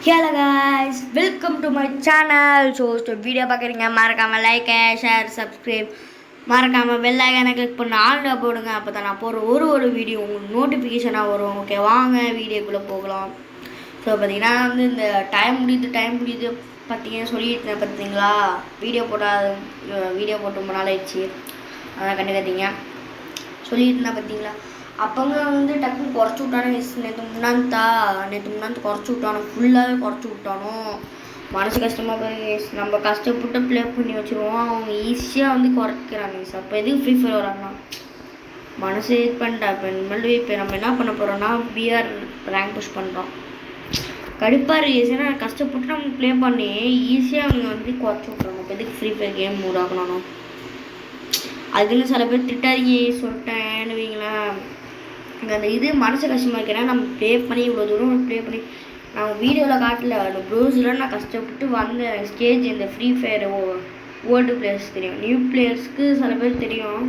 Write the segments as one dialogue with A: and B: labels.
A: Hello guys, welcome to my channel. So video பார்க்குறீங்க மறக்காமல் like share subscribe மறக்காமல் bell ஐக்கானை கிளிக் பண்ணி ஆல்ல போடுங்க. அப்போ தான் நான் போகிற ஒரு வீடியோ உங்களுக்கு நோட்டிஃபிகேஷனாக வரும். ஓகே, வாங்க வீடியோக்குள்ளே போகலாம். ஸோ பார்த்தீங்கன்னா வந்து இந்த டைம் முடியுது சொல்லிட்டு பார்த்தீங்களா, வீடியோ போட்டு ரொம்ப நாள் ஆயிடுச்சு, அதான் கண்டுக்காதீங்க. சொல்லிட்டு இருந்தேன் பார்த்தீங்களா. அப்போங்க வந்து டக்குன்னு குறைச்சி விட்டானோ, நேற்று முன்னாந்து குறைச்சி விட்டானோ, ஃபுல்லாகவே குறைச்சி விட்டானோ. மனசு கஷ்டமாக போய் நம்ம கஷ்டப்பட்டு ப்ளே பண்ணி வச்சுருவோம், அவங்க ஈஸியாக வந்து குறைக்கிறாங்க. அப்போ எதுக்கு ஃப்ரீ ஃபயர் வராங்கன்னா மனசு இது பண்ணிட்டேன். இப்போ இனிமேல் இப்போ நம்ம என்ன பண்ண போகிறோம்னா பிஆர் ரேங்க் புஷ் பண்ணுறோம். கடுப்பாக இருக்குது. ஏன்னா கஷ்டப்பட்டு நம்ம ப்ளே பண்ணி ஈஸியாக அவங்க வந்து குறைச்சி விட்றாங்க. இப்போ எதுக்கு ஃப்ரீ ஃபயர் கேம் மூட் ஆகணும். அதுக்குன்னு சில பேர் திட்டாதீங்க சொல்லிட்டேன்னு வைங்களேன். அந்த இது மனசு கஷ்டமாக இருக்கிறேன். நம்ம ப்ளே பண்ணி இவ்வளோ தூரம் ப்ளே பண்ணி நான் வீடியோவில் காட்டல, அந்த ப்ரௌசரில் நான் கஷ்டப்பட்டு வந்த ஸ்டேஜ். இந்த ஃப்ரீ ஃபயர் ஓல்டு பிளேயர்ஸ் தெரியும், நியூ பிளேயர்ஸ்க்கு சில பேர் தெரியும்.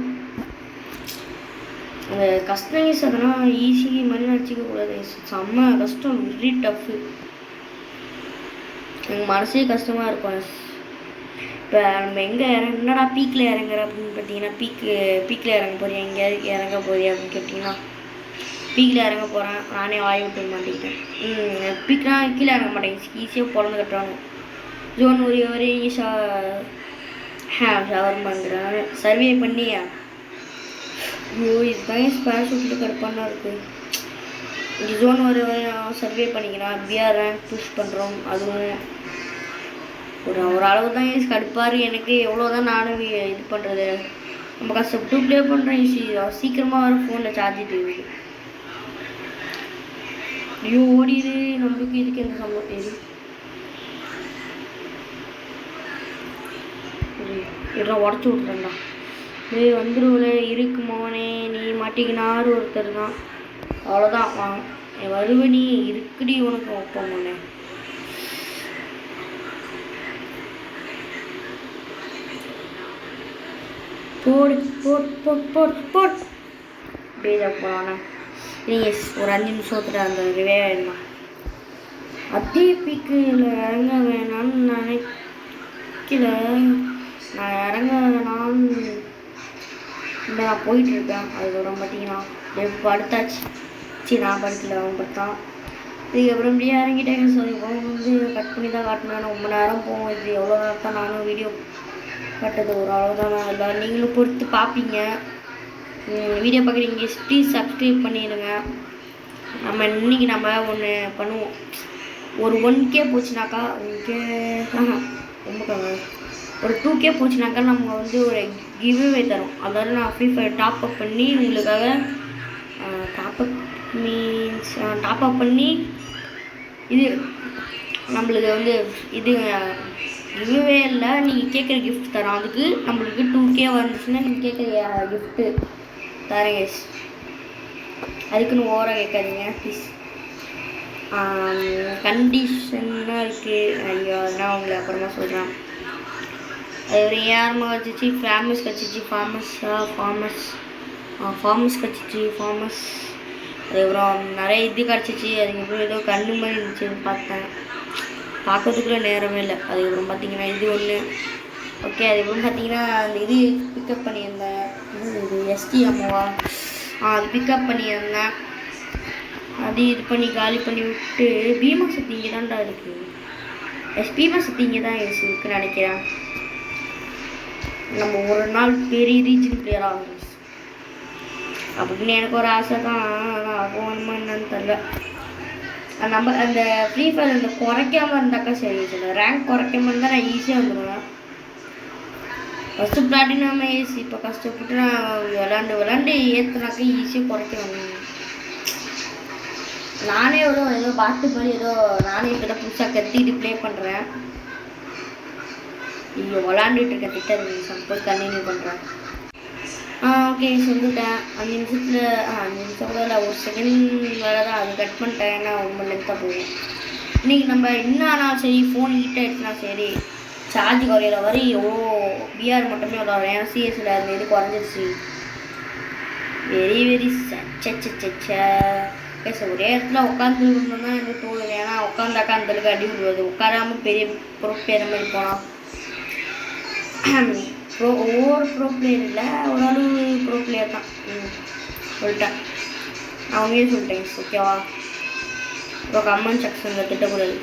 A: அந்த கஷ்டம் அதெல்லாம் ஈஸி மாதிரி அடிச்சிக்க கூடாது. செம்ம கஷ்டம், வெரி டஃப்பு. எனக்கு மனசே கஷ்டமாக இருக்கும். இப்போ நம்ம எங்கே என்னடா பீக்கில் இறங்குற அப்படின்னு பார்த்தீங்கன்னா, பீக்கில் இறங்க போறியா, எங்கேயாவது இறங்க போறியா அப்படின்னு கேட்டிங்கன்னா, பீக்கில் இறங்க போகிறேன். நானே வாய் விட்டு மாட்டிக்கிட்டேன். பீக்னா கீழே இறங்க மாட்டேங்க, ஈஸியாக பிறந்து கட்டுறாங்க. ஜோன் ஒரு ஷவர் பண்ணுறேன் சர்வே பண்ணியா. ஐயோ, இதுதான் ஸ்பேர் ஷூட்டில் கடுப்பானா இருக்குது. இங்கே ஜோன் ஒரு சர்வே பண்ணிக்கலாம், பிஆர் ரேங்க் புஷ் பண்ணுறோம். அதுவும் ஒரு அளவு தான் கடுப்பாரு எனக்கு. எவ்வளோதான் நானும் இது பண்ணுறது, நம்ம கஷ்டப்பட்டு ப்ளே பண்ணுறேன். சீக்கிரமாக வர ஃபோனில் சார்ஜ் தேவை. ஐயோ ஓடிது, நம்மளுக்கு இதுக்கு எந்த சம்பளம் இது இதெல்லாம் உடச்சி விட்றேன்டா. வந்துடுவில் இருக்குமோனே, நீ மாட்டிக்கினாரு ஒருத்தர் தான். அவ்வளோதான் வருவ நீ இருக்குடி உனக்கு வைப்போமோனே. போடு போட் போட் போட் போட் அப்படியே போனானே. நீங்கள் ஒரு 5 நிமிஷத்தில் அந்த ரிவே ஆயிடலாம். அதே பீக்கில் இறங்க வேணான்னு நினைக்கல. நான் இறங்க வேணான்னு நான் போயிட்டுருக்கேன். அதுக்கப்புறம் பார்த்தீங்கன்னா படுத்தாச்சு. சரி, நான் படுக்கல, அவன் படுத்தான். இதுக்கப்புறம் இப்படியே இறங்கிட்டேங்க. ஸோ இப்போ வந்து கட் பண்ணி தான் காட்டணும். ரொம்ப நேரம் போகும். இது எவ்வளோ நேரம் தான் நானும் வீடியோ கட்டது ஒரு அவ்வளோதான். நான் எல்லோரும் நீங்களும் பொறுத்து பார்ப்பீங்க. வீடியோ பார்க்குறீங்க, ப்ளீஸ் சப்ஸ்கிரைப் பண்ணிடுங்க. இன்றைக்கி நம்ம ஒன்று பண்ணுவோம். ஒரு 1K போச்சுனாக்கா, 1K ரொம்ப ஒரு 2K போச்சுனாக்கா நம்ம வந்து ஒரு கிவ்அவே தரோம். அதாவது நான் ஃப்ரீ ஃபயர் டாப்அப் பண்ணி உங்களுக்காக டாப்அப் பண்ணி இது நம்மளுக்கு வந்து இது கிவ்அவே இல்லை, நீங்கள் கேட்குற கிஃப்ட் தரோம். அதுக்கு நம்மளுக்கு 2K வந்துச்சுன்னா நீங்கள் கேட்குற கிஃப்ட்டு தரேங்க. அதுக்குன்னு ஓவராக கேட்காதீங்க ப்ளீஸ். கண்டிஷனாக இருக்குது. ஐயோ, அதெல்லாம் உங்களை அப்புறமா சொல்கிறேன். அது ஒரு ஏஆர்மா கிடச்சிச்சு, ஃபேமஸ் கிடச்சிச்சு, ஃபார்மஸ் கிடச்சிச்சு, ஃபார்மஸ். அதுக்கப்புறம் நிறைய இது கிடச்சிச்சு. அதுக்கப்புறம் ஏதோ கண்ணு மாதிரி இருந்துச்சுன்னு பார்த்தேன், பார்க்கறதுக்குள்ள நேரமே இல்லை. அதுக்கப்புறம் பார்த்தீங்கன்னா இது ஒன்று. ஓகே, அதுக்கப்புறம் பார்த்தீங்கன்னா அந்த இது பிக்கப் பண்ணியிருந்தேன். இது STMவா, அது பிக்கப் பண்ணியிருந்தேன். அது இது பண்ணி காலி பண்ணி விட்டு பீமா சக்தி இங்கே தான்டா இருக்குது. பீமா சக்தி இங்கே தான் இருக்குன்னு நினைக்கிறேன். நம்ம ஒரு நாள் பெரிய ரீஜன் பிளேயர் ஆகும் அப்படின்னு எனக்கு ஒரு ஆசை தான். ஆனால் ஆகுமா என்னன்னு தெரில. நம்ம அந்த ஃப்ரீ ஃபயர் அந்த குறைக்காமல் இருந்தாக்கா சரி. ரேங்க் குறைக்காமல் இருந்தால் நான் ஈஸியாக வந்துடுவேன். ஃபஸ்ட்டு பிளாட்டினம் ஏசி இப்போ கஷ்டப்பட்டு நான் விளாண்டு ஏற்றுனாக்கா ஈஸியாக குறைக்க வேணும். நானே ஏதோ பாட்டு மாதிரி ஏதோ நானே இப்போ புதுசாக கத்திட்டு ப்ளே பண்ணுறேன். இங்கே விளாண்டுட்டு இருக்கேன். திட்டம் சப்போஸ் கண்டினியூ பண்ணுறேன். ஓகே, சொல்லிட்டேன். 5 நிமிஷத்தில் 5 நிமிஷம் கூட இல்லை, 1 செகண்ட் வேலை தான். அது கட் பண்ணிட்டேன். ஏன்னா ரொம்ப லென்த்தாக போகும். இன்றைக்கி நம்ம என்ன ஆனாலும் சரி, ஃபோன் ஹீட் ஆகிடுச்சுனா சரி, சார்ஜ் குறையிற வரை பிஆர் மட்டுமே விளாட்றேன். ஏன்னா சிஎஸ்சில் அது இது குறைஞ்சிருச்சு. வெரி சச்ச ஒரே இடத்துல உட்காந்துருக்கணும் தான் எனக்கு தோணுது. ஏன்னா உட்காந்தாக்கா அந்தளவுக்கு அடி விடுவது, உட்காராமல் பெரிய ப்ரோ பிளேயர் மாதிரி போனால் ஒவ்வொரு ப்ரோ பிளேயர் இல்லை, ஓரளவு ப்ரோ பிளேயர் தான் சொல்லிட்டேன். நான் உண்மையே சொல்லிட்டேன். ஓகேவா? இப்போ கமெண்ட் செக்ஷனில் திட்டக்கூடாது.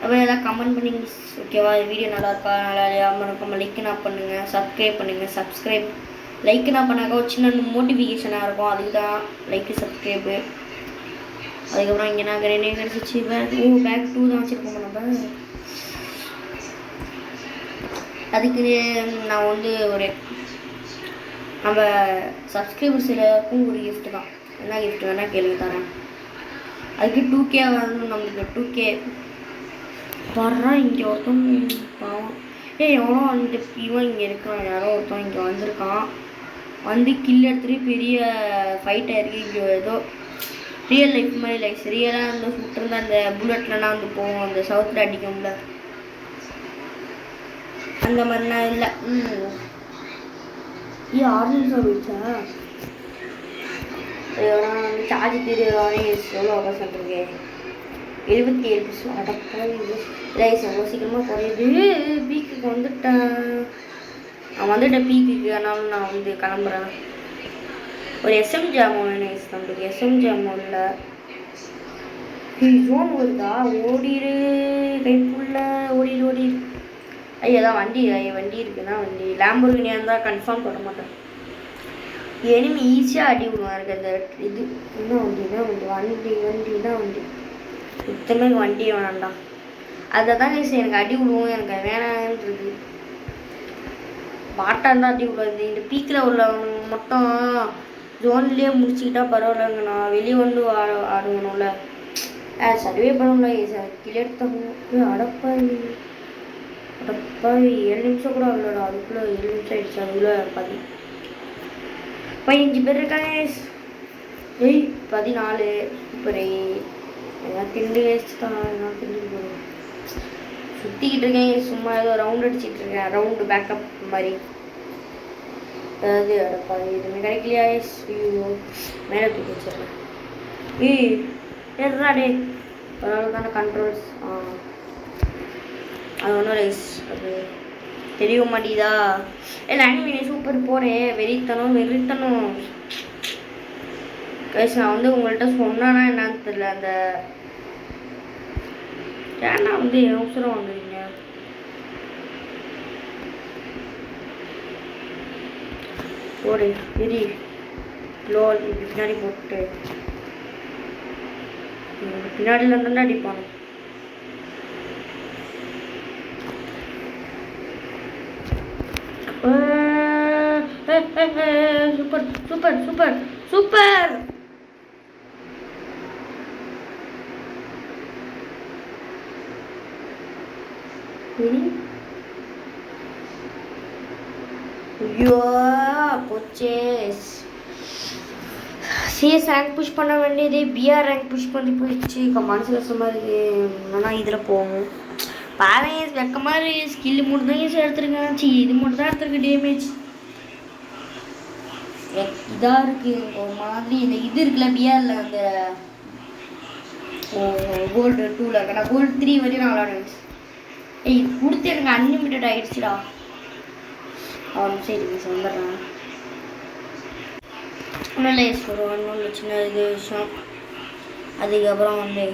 A: அப்புறம் எதாவது கமெண்ட் பண்ணிங்க. ஓகேவா? வீடியோ நல்லா இருக்கா நல்லா இல்லையா மறக்காமல் லைக்னா பண்ணுங்கள், சப்ஸ்கிரைப் பண்ணுங்கள். லைக்னா பண்ணாக்கா ஒரு சின்ன மோட்டிஃபிகேஷனாக இருக்கும். அதுக்கு தான் லைக்கு சப்ஸ்கிரைபு. அதுக்கப்புறம் இங்கே நான் ரெண்டே கிடச்சிச்சு. பேக் 2 தான் வச்சுருக்கோம் நம்ம. அதுக்கு நான் வந்து ஒரு நம்ம சப்ஸ்கிரைபர்ஸ் எல்லாருக்கும் ஒரு கிஃப்ட் தான். என்ன கிஃப்ட் வேணால் கேள்வி தரேன். அதுக்கு 2K வரணும். நம்மளுக்கு 2K வர்றான். இங்கே ஒருத்தன் பாவம் எவ்வளோ வந்துட்டு இவன் இங்கே இருக்கான். யாரோ ஒருத்தன் இங்கே வந்திருக்கான். வந்து கில் எடுத்துகிட்டு பெரிய ஃபைட் ஆகிருக்கு. இங்கே ஏதோ ரியல் லைஃப் மாதிரி லைஃப் ரியலாக அந்த சுட்டுருந்தா அந்த புல்லட்லலாம் வந்து போவோம், அந்த சவுத்தில் அடிக்கும்ல, அந்த மாதிரிலாம் இல்லை. ஆறு நிமிஷம் போயிடுச்சா? சார்ஜ் தெரியாதே எவ்வளோ அவகாசம் இருக்கு. 77 அடப்பா ரைஸ் எவ்வளோ சீக்கிரமாக குறையுது. பீக்குக்கு வந்துட்டேன். நான் வந்துட்டேன் பீக்குக்கு. ஆனாலும் நான் வந்து கிளம்புறேன். ஒரு SM ஜாமோ வேணும் நம்மளுக்கு. SM ஜாமோ இல்லை. ஜோன் வருதா? ஓடிடு கைப்புள்ள ஓடிடு. ஐயா தான் வண்டி இருக்குன்னா வண்டி லேம்போர்கினியாக இருந்தால் கன்ஃபார்ம் பண்ண மாட்டேன். எனிமி ஈஸியாக அடி விடுவான். எனக்கு அந்த இது இன்னும் வண்டி தான் வண்டி சுத்தமே வண்டியே வேணாண்டா. அதை தான் எனக்கு அடி விடுவோம். எனக்கு வேணான்றது பாட்டாக தான் அடி விடுவாது. இந்த பீக்கில் உள்ளவங்க மட்டும் ஜோன்லேயே முடிச்சுக்கிட்டா பரவாயில்லங்க. நான் வெளியே வந்து ஆடுங்கணும்ல, சர்வே பண்ணல. கிளை எடுத்தவங்க அடப்பாய் 7 நிமிஷம் கூட ஆகலடா. அதுக்குள்ளே 7 நிமிஷம் ஆயிடுச்சு. அதுக்குள்ளே 15 பேர் இருக்காங்க. 14 சூப்பர். எல்லாம் திண்டு வேஸ்ட்டு தான். எல்லாம் திண்டு போகணும். சுற்றிக்கிட்டு இருக்கேன். சும்மா ஏதோ ரவுண்ட் அடிச்சுட்டு இருக்கேன். ரவுண்டு பேக்கப் மாதிரி. அதாவது அடப்பா எதுவுமே கிடைக்கலையா? ஐயோ மேலே தூக்கி வச்சிடறேன். ஏறாடே பரவாயில்ல தானே கண்ட்ரோல்ஸ். அது ஒன்றும் ரைஸ் அது தெரிய மாட்டேதா? இல்லை அனிமீனே சூப்பர் போகிறேன். வெறித்தனும் கைஸ். நான் வந்து உங்கள்கிட்ட சொன்னானா என்னன்னு தெரியல. அந்த ஏன்னா வந்து அவசரம் வாங்குறீங்க. போடு பெரிய லோல் இப்படி பின்னாடி போட்டு பின்னாடியில் இருந்தா அடிப்பானு. Super super super super. ஐயோ போச்சே. CS ரேங்க் புஷ் பண்ண வேண்டியது BR ரேங்க் புஷ் பண்ணி போயிடுச்சு. மனசு கஷ்டமாக இருக்குது. ஆனால் இதில் போகும் பாரு. வெக்க மாதிரி ஸ்கில் மட்டும் தான் எடுத்துருக்கேன். இது மட்டும் தான் எடுத்துருக்கு. டேமேஜ் இதாக இருக்குது ஒரு மாதிரி. இந்த இது இருக்குல்ல BRல அந்த கோல்டு 2ல் இருக்க. நான் கோல்டு 3 வரையும் நான் விளாடுவேன். இது கொடுத்து எனக்கு அன்லிமிட்டட் ஆகிடுச்சுடா. சரி வந்துடுறேன். ஒன்றும் சின்ன இது விஷயம். அதுக்கப்புறம் வந்து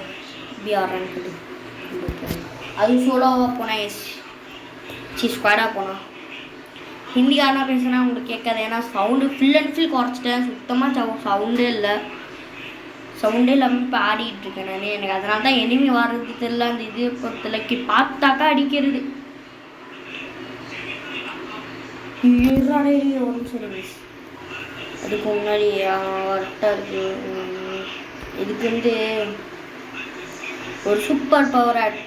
A: BR ரேங்க் அது சோலோவாக போனேன். ஸ்குவாடாக போனேன். ஹிந்திக்காரனா பேசுனா உங்களுக்கு கேட்காது. ஏன்னா சவுண்டு ஃபுல் அண்ட் ஃபுல் குறைச்சிட்டேன். சுத்தமாக சவுண்டே இல்லாமல் இப்போ ஆடிக்கிட்டு இருக்கேன் நான். எனக்கு அதனால தான் எனிமி வர்றது தெரியல. அந்த இது பொறுத்தலைக்கு பார்த்தாக்கா அடிக்கிறது. ஒரு சரி அதுக்கு முன்னாடி கரெக்டாக இருக்குது. இதுக்கு வந்து ஒரு சூப்பர் பவர் ஆட்.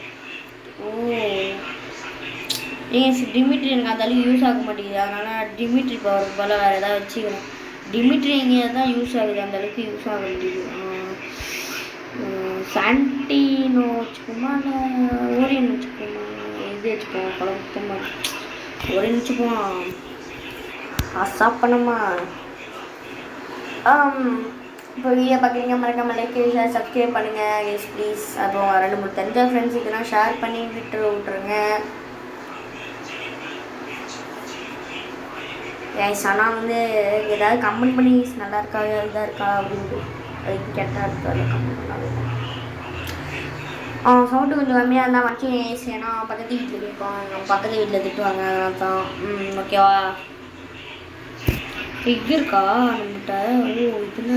A: டிமிட்ரி எனக்கு அந்த அளவுக்கு யூஸ் ஆக மாட்டேங்குது. அதனால் டிமிட்ரி பவர் போல் வேறு ஏதாவது வச்சுக்கிறேன். டிமிட்ரி எங்கே தான் யூஸ் ஆகுது, அந்த அளவுக்கு யூஸ் ஆக முடியுது. சாண்டினோ வச்சுக்கோமா இல்லை ஓரியன் வச்சுக்கோமா? இது வச்சுக்கோம் குழப்பமா. ஓரியன் வச்சுக்குவோம். சாப்பிடணுமா? இப்போ வீடியோ பார்க்குறீங்க மறக்காம லைக் ஷேர் சப்ஸ்கிரைப் பண்ணுங்கள் எஸ் ப்ளீஸ். அப்புறம் 2-3 தெரிஞ்ச ஃப்ரெண்ட்ஸுக்குனா ஷேர் பண்ணி விட்டுருங்க கைஸ். ஆனால் வந்து ஏதாவது கமெண்ட் பண்ணி நல்லா இருக்கா இதாக இருக்கா அப்படின்ட்டு அதுக்கு கெட்டாக இருக்கா கமெண்ட் பண்ணாது. சவுண்டு கொஞ்சம் கம்மியாக இருந்தால் மட்டும் ஏசி, ஏன்னா பக்கத்து வீட்டில் போயிருக்கோம், நம்ம பக்கத்து வீட்டில் திட்டுவாங்க, அதனால தான். ஓகேவா? எக் இருக்கா நம்மகிட்ட? ஓ இதுன்னு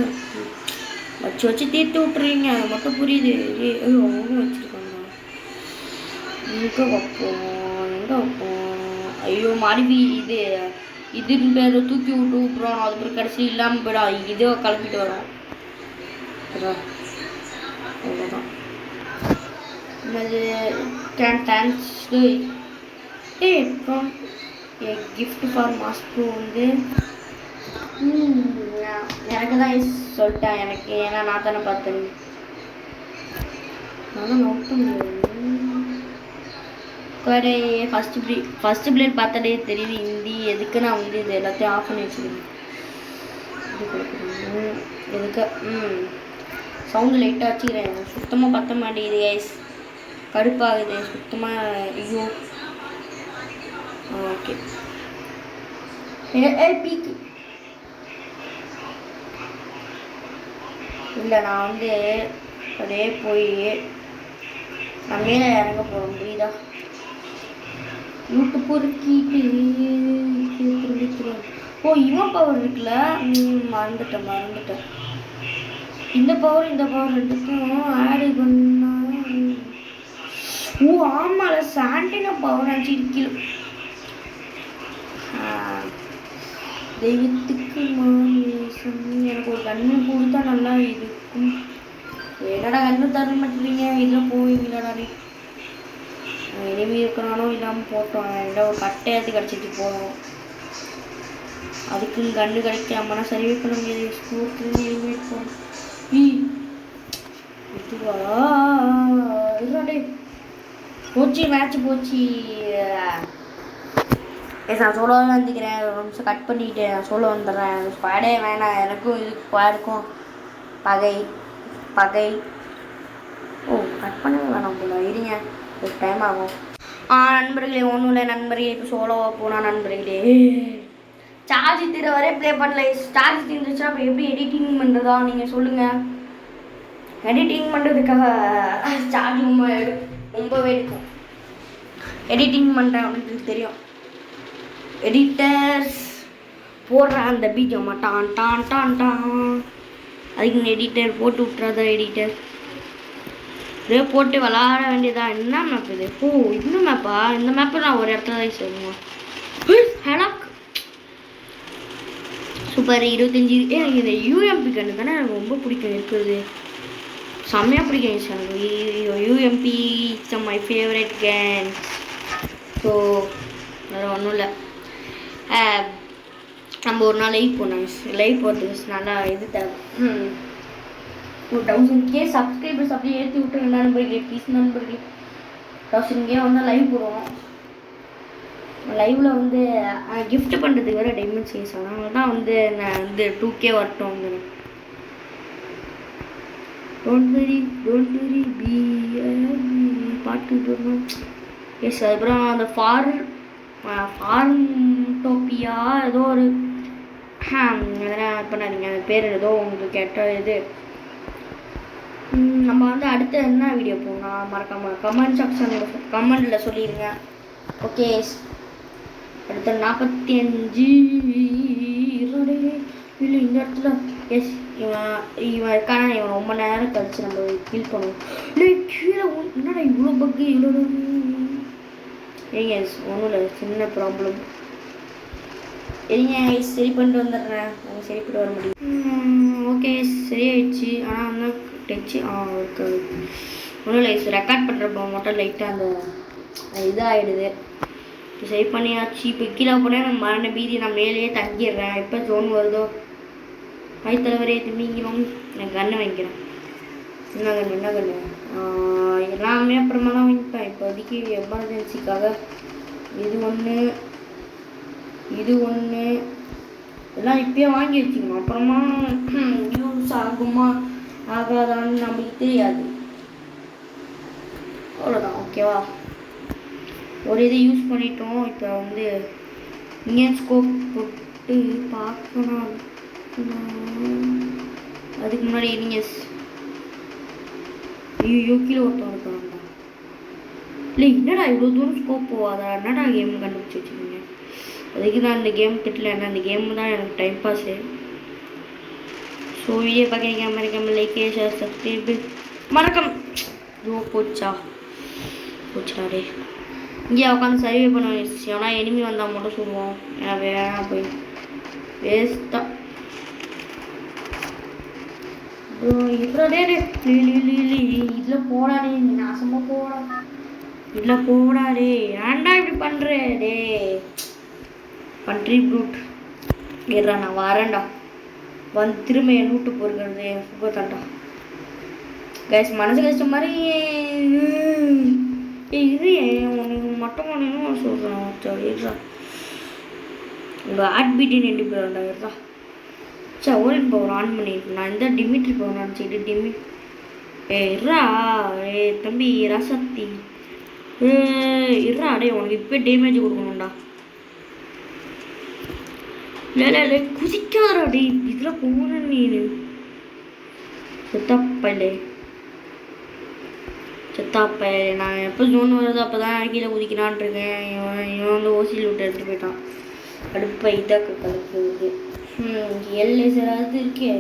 A: வச்சு வச்சு தீர்த்து விட்டுறீங்க, அது மட்டும் புரியுது. அவங்க வச்சுருக்காங்க. எங்கே வைப்போம் எங்கே வைப்போம்? ஐயோ மாறிவி இதுன்னு பேர் தூக்கி விட்டு விட்டுறோம், அது பேர் கடைசி இல்லாமல் போயிடா. இதோ கிளப்பிட்டு வரோம். அவ்வளோதான். என்னது தேங்க்ஸ் அப்புறம் கிஃப்ட் ஃபார் மாஸ்க்கு வந்து எனக்கு தான் சொல்லிட்டேன். எனக்கு ஏன்னா நான் தானே பார்த்தேன். நான் நோட் கடை ஃபஸ்ட்டு பிளேட் பார்த்தாலே தெரியுது ஹிந்தி. எதுக்கு நான் வந்து இது எல்லாத்தையும் ஆஃப் பண்ணி வச்சுருக்கேன். எதுக்கு சவுண்டு லைட்டாக வச்சுக்கிறேன். சுத்தமாக பற்ற மாட்டேங்குது கைஸ், கடுப்பாகுது சுத்தமாக. ஐயோ ஓகே பீக்கு இல்லை. நான் வந்து அப்படியே போய் நான் மேலே இறங்க போகிறோம், புரியுதா? வீட்டு பொறுக்கிட்டு. ஓ இவன் பவர் இருக்குல்ல, மறந்துட்டேன். இந்த பவர் ரெண்டுக்கும் ஆடு பண்ணா. ஓ ஆமால சாண்டினா பவர் அஞ்சு கிலோ. தெய்வத்துக்கு எனக்கு ஒரு கண்ணு கொடுத்தா நல்லா இருக்கும். என்னடா கண்ணு தர மாட்டேறீங்க, இதில் போவீங்களாடா? எனிமி இருக்கிறானோ இல்லாமல் போட்டோம். இல்லை ஒரு கட்டையாத்து கிடச்சிட்டு போகிறோம், அதுக்குன்னு கண்ணு கிடைக்காமனா சர்வே பண்ண முடியாது. ஸ்கூலுக்கு எலிமினேட் போகிறோம். இதுவா இதுடே போச்சு, மேட்ச் போச்சு. நான் சோலோவே வந்துக்கிறேன். ஒரு நிமிஷம் கட் பண்ணிவிட்டு நான் சோலோ வந்துடுறேன். ஸ்குவாடே வேணாம், எனக்கும் இது ஸ்குவாடுக்கும் பகை. ஓ கட் பண்ணவே வேணாம் போல, இருங்க ஒரு டைம் ஆகும். நண்பர்களே ஒன்றும் இல்லை நண்பர்களே, இப்போ சோலோவாக போனால் நண்பர்களே சார்ஜ் தீர வரை ப்ளே பண்ணல. சார்ஜ் தீர்ந்துச்சுன்னா அப்போ எப்படி எடிட்டிங் பண்ணுறதா நீங்கள் சொல்லுங்கள். எடிட்டிங் பண்ணுறதுக்காக சார்ஜ் ரொம்பவே இருக்கும். எடிட்டிங் பண்ணுறேன் அப்படின்றது தெரியும். எடிட்டர்ஸ் போடுற அந்த பீஜம் டான் அதுக்கு எடிட்டர் போட்டு விட்டுறதா. எடிட்டர் இதே போட்டு விளாட வேண்டியதா. என்ன மேப் இது? ஓ இந்த மேப்பா? இந்த மேப்பை நான் ஒரு இடத்துல தான் சொல்லுவேன். ஹெலாக் சூப்பர் 25. இந்த யூஎம்பி கண்ணு தானே எனக்கு ரொம்ப பிடிக்கும் இருக்குது, செம்மையாக பிடிக்கும் எனக்கு. UMP it's my favourite can. So வேறு ஒன்றும் இல்லை. நம்ம ஒரு நாள் லைவ் போனோம். லைவ் போகிறதுக்கு நல்லா இது தேவை. 1000K சப்ஸ்கிரைபர்ஸ் அப்படியே ஏற்றி விட்டு நண்பர்களே, ப்ளீஸ் நண்பர்களே. 1000K வந்தால் லைவ் போடுவோம். லைவில் வந்து கிஃப்ட் பண்ணுறதுக்கு வேறு டைமண்ட்ஸ் கேஸ், அதனால தான் வந்து நான் வந்து 2K வரட்டும். டோன்ட் வெரி பி பாட்டு போடணும். எஸ் அதுக்கப்புறம் அந்த ஃபார்ம் டோப்பியா ஏதோ ஒரு அதெல்லாம் பண்ணாதீங்க, அந்த பேர் ஏதோ உங்களுக்கு கேட்ட இது. நம்ம வந்து அடுத்து என்ன வீடியோ போகணும் மறக்காமல் கமெண்டில் சொல்லிடுங்க. ஓகே அடுத்த 45 இல்லை இந்த இடத்துல. எஸ் இவன் இருக்கானா, இவன் ரொம்ப நேரம் கழிச்சு நம்ம ஃபீல் பண்ணுவோம். இல்லை கீழே என்னடா இவ்வளோ பக்கு இவ்வளோ ஏங்க ஒன்றும் இல்லை, சின்ன ப்ராப்ளம். சரிங்க சரி பண்ணிட்டு வந்துடுறேன், அவங்க சரி பண்ணிட்டு வர முடியும். ஓகே சரியாயிடுச்சு. ஆனால் வந்து டச்சு ஓகே ஒன்றும் இல்லை, ரெக்கார்ட் பண்ணுறப்போ மட்டும் லைட்டாக அந்த இதாகிடுது. சரி பண்ணியாச்சு. இப்போ கீழே போனால் நம்ம மரண பீதி நான் மேலேயே தங்கிடுறேன். எப்போ ஜோன் வருதோ வயிற்றுலவரே திரும்பிக்கிறோம். நான் கன்று வாங்கிக்கிறேன். என்ன கன்று எல்லாமே அப்புறமா தான் வாங்கிப்பேன். இப்போதைக்கு எமர்ஜென்சிக்காக இது ஒன்று எல்லாம் இப்பயே வாங்கி வச்சுக்கணும். அப்புறமா யூஸ் ஆகுமா ஆகாதான்னு நம்மளுக்கு தெரியாது. அவ்வளோதான், ஓகேவா? ஒரு இதை யூஸ் பண்ணிட்டோம். இப்போ வந்து இங்கே ஸ்கோப் போட்டு பார்க்கணும். அதுக்கு முன்னாடி நீங்கள் ஐயோ கீழே ஒருத்தவங்க இருக்காங்க. இல்லை என்னடா இவ்வளோ தூரம் ஸ்கோப் போவாதா? என்னடா கேம் கண்டுபிடிச்சி வச்சுக்கோங்க. அதுக்கு தான் இந்த கேம் திட்டல. என்ன அந்த கேம் தான் எனக்கு டைம் பாஸு. ஸோ வீடியோ பார்க்குறீங்க மறக்காம லைக் ஷேர் சப்ஸ்கிரைபு மறக்காம போச்சாடே இங்கே உட்காந்து சர்வே பண்ண வச்சு. ஆனால் எனிமி வந்தால் மட்டும் சொல்லுவோம். ஏன்னா வேணாம் போய் வேஸ்ட்டாக இதில் போடாடே, நீ நாசமாக போடா. இதில் போடாடே, ஏன்டா இப்படி பண்ணுற டே கண்ட்ரி ப்ரூட். ஏறா நான் வரேன்டா. வந்து திரும்ப என் வீட்டு போகிறது சூப்பர் தான்டா கைஸ். மனசு கஷ்டம் மாதிரி இது உனக்கு மட்டும் பண்ணணும் சொல்கிறேன். ஏறா உங்கள் ஹார்ட் பீட்டின்னு எண்டி போயிடா. ஏறா சா ஓடின் பவர் ஆன் பண்ணிட்டு நான் இந்த டிமிட்ரி பவர் நினச்சிக்கிட்டு இருறா. தம்பி ரசத்தி இருறா. அடே உனக்கு இப்போ டேமேஜ் கொடுக்கணும்டா. இல்லை குதிக்காரா டே. இதில் போன நீனு செத்தாப்பல்லே செத்தாப்பல்லே. நான் எப்போ ஜோன் வருது அப்போ தான் கீழே குதிக்கிறான் இருக்கேன். இவன் வந்து ஓசியில் விட்டு எடுத்துகிட்டு போயிட்டான். அடுப்பை இதாக்க கலக்குது. எல்லேசராது இருக்கே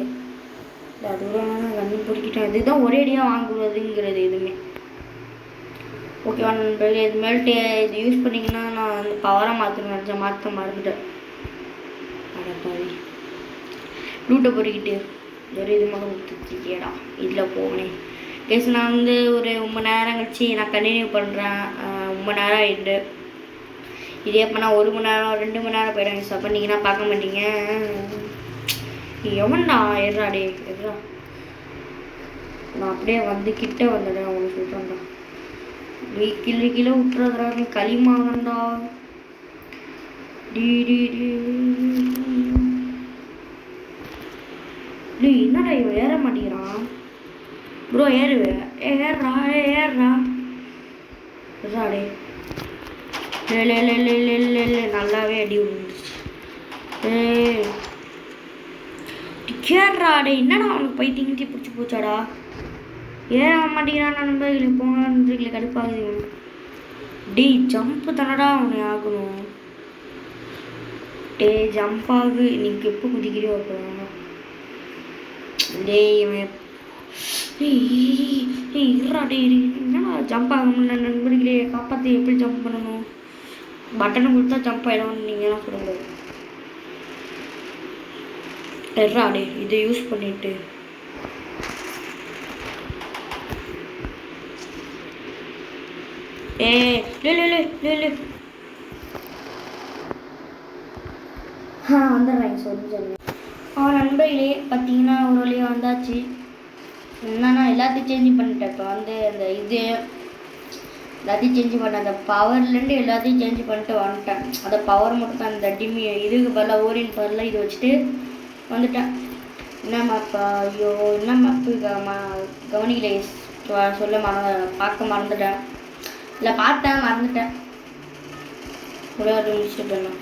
A: அது கூட கண்ணு பொறுக்கிட்டேன். இதுதான் ஒரேடியாக வாங்குறதுங்கிறது எதுவுமே ஓகேவா நண்பர்களே. இது மேல்ட்டு இது யூஸ் பண்ணிங்கன்னா நான் வந்து பவராக மாற்றணும் நினச்சேன். மாற்ற மறந்துட்டேன். அடப்பாவி லூட்டை பொறுக்கிட்டு ஒரு இது மட்டும் கொடுத்துருக்கேடா. இதில் போனேன் கேஸ். நான் வந்து ஒரு 3 நேரம் கழிச்சு நான் கண்டினியூ பண்ணுறேன். 3 நேரம் ஆகிட்டு இதே எப்போ நான் 1 மணி நேரம் 2 மணி நேரம் போயிடுவேன். சார் பண்ணிங்கன்னா பார்க்க மாட்டீங்க. எவன்டா எறாடே எறா. நான் அப்படியே வந்து கிட்ட வந்துடுறேன். அவனுக்கு சொல்கிறேன்டா. நீ கிளி கீழே விட்டுறதுடா. நீ களிமாகண்டா. டீ என்னடா இவன் ஏற மாட்டேங்கிறான் ப்ரோ. ஏறுவேன் ஏறா ஏறா எறாடே. நல்லாவே அடி விழுந்துருச்சு. கேட்றாடே என்னடா அவனுக்கு பைத்தியங்கிட்டே பிடிச்சி போச்சாடா. ஏன் அவன் மாட்டேங்கிறான் நண்பர்களே. போன நண்பர்களே கடுப்பாகுது. டே ஜம்ப்பு தானடா அவனை ஆகணும். டே ஜம்ப் ஆகு. நீங்கள் எப்போ குதிக்கிறியோ அப்போ டே இவன் இருறா. டே என்னடா ஜம்ப் ஆக முடியல நண்பர்களே. காப்பாற்றி எப்படி ஜம்ப் பண்ணணும்? பட்டனை கொடுத்தா ஜம்ப் ஆகிடும். நீங்கள் தான் சொல்லுங்க. எறாடே இதை யூஸ் பண்ணிட்டு வந்துடுறேன் சொல்லி. நண்பர்களே பார்த்தீங்கன்னா ஒரு வழியாக வந்தாச்சு. என்னன்னா எல்லாத்தையும் சேஞ்ச் பண்ணிட்டேன். இப்போ வந்து அந்த இது எல்லாத்தையும் சேஞ்ச் பண்ணேன். அந்த பவர்லேருந்து எல்லாத்தையும் சேஞ்ச் பண்ணிட்டு வந்துட்டேன். அந்த பவர் மட்டும் தான் இந்த டிமி இதுக்கு பதிலாக ஓரின் பதிலாக இது வச்சுட்டு வந்துட்டேன். என்ன மேப்பா? ஐயோ என்ன மேப்பு கவனிக்கலை. சொல்ல பார்க்க மறந்துட்டேன். இல்லை பார்த்தேன் மறந்துட்டேன். ஒரே ஒரு முடிச்சுட்டு போயிடலாம்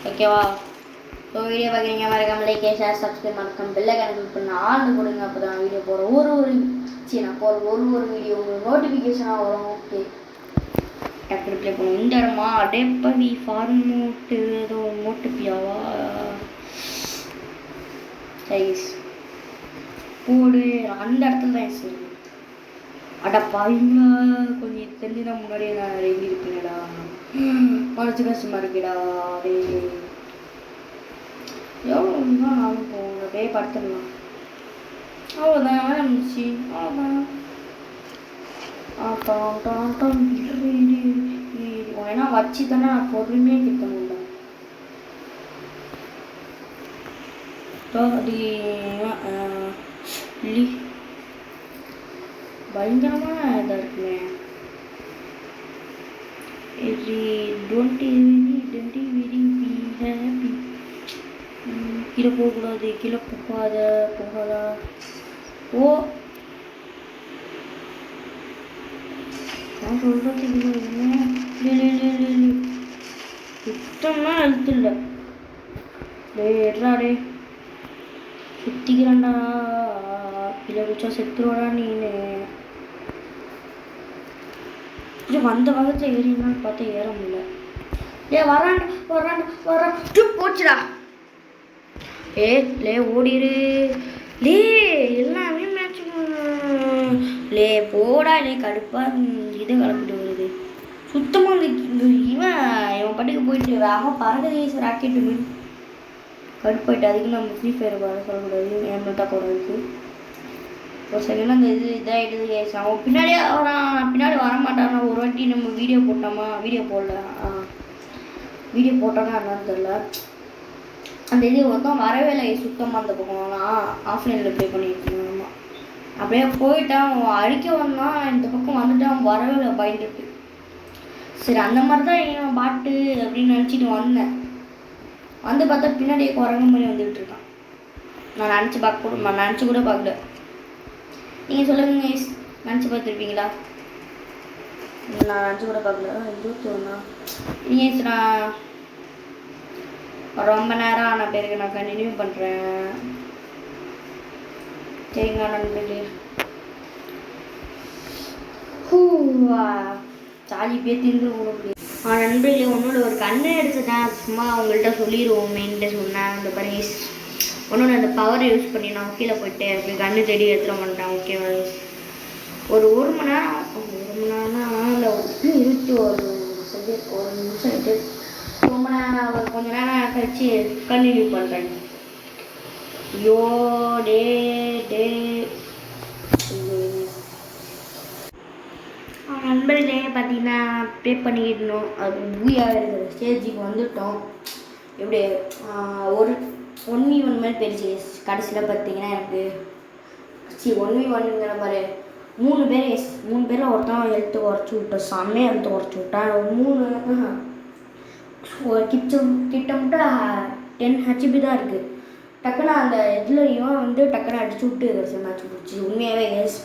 A: ஓகேவா? ஸோ வீடியோ பார்க்குறீங்க மறக்காம லைக் ஷேர் சப்ஸ்கிரைப் மறக்காம பெல் ஐகானை கிளிக் பண்ண ஆள்னு கொடுங்க. அப்போ தான் வீடியோ போகிற நான் போகிற ஒரு வீடியோ உங்களுக்கு நோட்டிஃபிகேஷனாக வரும். ஓகே டக்கு ரிப்ளை பண்ணுவோம். இந்த இடமா அடேப்பவி ஃபார்ம் மோட்டு ஏதோ மோட்டுப்பியாவா சைஸ் போடு. அந்த இடத்துல தான் சரி. அடப்பாங்க கொஞ்சம் தெரிஞ்சு தான் முன்னாடியே நான் ரெடி இருப்பீங்கடா. மனசு கஷ்டமாக இருக்குடா. அதே எவ்வளோ தான் நானும் போகணும். அப்படியே படுத்துடலாம். அவ்வளோதான் ஆரம்பிச்சு. அவ்வளோதான் ஏன்னா வச்சு தானே நான் பொறுமையாக கிட்ட முடியல. அது பயங்கரமான இதாக இருக்குமே. Don't be happy. கீழே போகக்கூடாது, கீழே போகாதா. ஓ நான் சொல்கிறது சுத்தமாக எழுத்து இல்லை. ஏறாடே சுத்திக்கிறான்டா, கீழே குச்சா செத்துருவாடா நீனு. வந்த வகத்தில் ஏறினான்னு பார்த்தா ஏற முடியல. வரான் போச்சுடா. லே ஓடிரு லே, எல்லாமே மேட்ச் லே போடா. லே கடுப்பா இதை கலப்பிட்டு வருது சுத்தமாக. இவன் பாட்டுக்கு போயிட்டு வேகம் பறகுதே ராக்கெட்டு மீன் கடுப்பாயிட்டு. அதுக்கு நம்ம ஃப்ரீ ஃபயர் வர சொல்லக்கூடாது, ஏன் கூடாது. ஒரு செகண்ட் அந்த இதாகிடுது கேஸ். அவன் பின்னாடியே வரான், பின்னாடி வரமாட்டான். ஒரு வாட்டி நம்ம வீடியோ போட்டோமா, வீடியோ போட்டோன்னா என்னன்னு தெரில. அந்த இது மொத்தம் வரவே இல்லை சுத்தமாக. அந்த பக்கம் நான் ஆஃப்லைனில் ப்ளே பண்ணியிருக்கேன். ஆமாம், அப்படியே போயிட்டான். அவன் அழிக்க வந்தான், இந்த பக்கம் வந்துட்டு அவன் வரவே இல்லை, பயந்துட்டு. சரி அந்த மாதிரி தான் என் பாட்டு அப்படின்னு நினச்சிட்டு வந்தேன். வந்து பார்த்தா பின்னாடியே குரங்கு மாதிரி வந்துகிட்டு இருக்கான். நான் நினச்சி கூட பார்க்கல. நீங்கள் சொல்லுங்க கைஸ், நினச்சி பார்த்துருப்பீங்களா? நான் நினச்சி கூட பார்க்கல. 21 நீங்கள் நான் ரொம்ப நேரம் ஆன பேருக்கு நான் கண்டினியூ பண்ணுறேன். சரிங்களா நண்பர்களே? சாலி பேத்திருந்து கூட முடியும். நண்பர்களே, உன்னோட ஒரு கண்ணை எடுத்துட்டேன். சும்மா அவங்கள்ட்ட சொல்லிடுவோமேன்ட்டு சொன்னேன். அந்த பாருங்க ஒன்னொன்று அந்த பவரை யூஸ் பண்ணி நான் கீழே போயிட்டு அப்படி கண்ணு தேடி எடுத்துட மாட்டேன். ஓகேவா? ஒரு மணி நேரம்னா இல்லை 21 நிமிஷம் ஆகிட்டு. ரொம்ப நேரம் கொஞ்சம் நேரம் கழிச்சு கண்டினியூ பண்ணுறேன். ஐயோ டே நண்பர்களே பார்த்தீங்கன்னா ப்ளே பண்ணிக்கிட்டோம். அது பூயாக இருக்கிற ஸ்டேஜுக்கு வந்துவிட்டோம். எப்படி ஒரு 1v1 மாதிரி போயிடுச்சு. கடைசியில் பார்த்தீங்கன்னா எனக்கு 1v1ங்கிற மாதிரி 3 பேரில் ஒருத்தன் ஹெல்த்து குறைச்சி விட்டோம். செம்மையாக ஹெல்த்து குறைச்சி விட்டான். 3 கிட்டத்தட்ட 10 HP தான் இருக்குது. டக்குன்னு அந்த இதுலையும் வந்து டக்குன்னு அடிச்சு விட்டு மேட்ச் பிடிச்சி உண்மையாகவே எஸ்.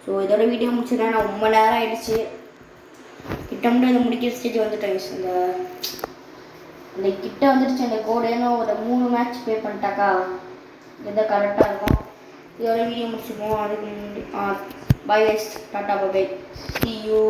A: ஸோ இதோட வீடியோ முடிச்சுட்டேன். நான் ரொம்ப நேரம் ஆகிடுச்சு. கிட்டத்தட்ட இதை முடிக்கிற ஸ்டேஜ் வந்துட்டேன். அந்த கிட்ட வந்துடுச்சு அந்த கோடேன்னு ஒரு 3 மேட்ச் ப்ளே பண்ணிட்டாக்கா இதான் கரெக்டாக இருக்கும். இதோட வீடியோ முடிச்சுப்போம். அதுக்கு முன்னாடி bye guys, tata bye. See you.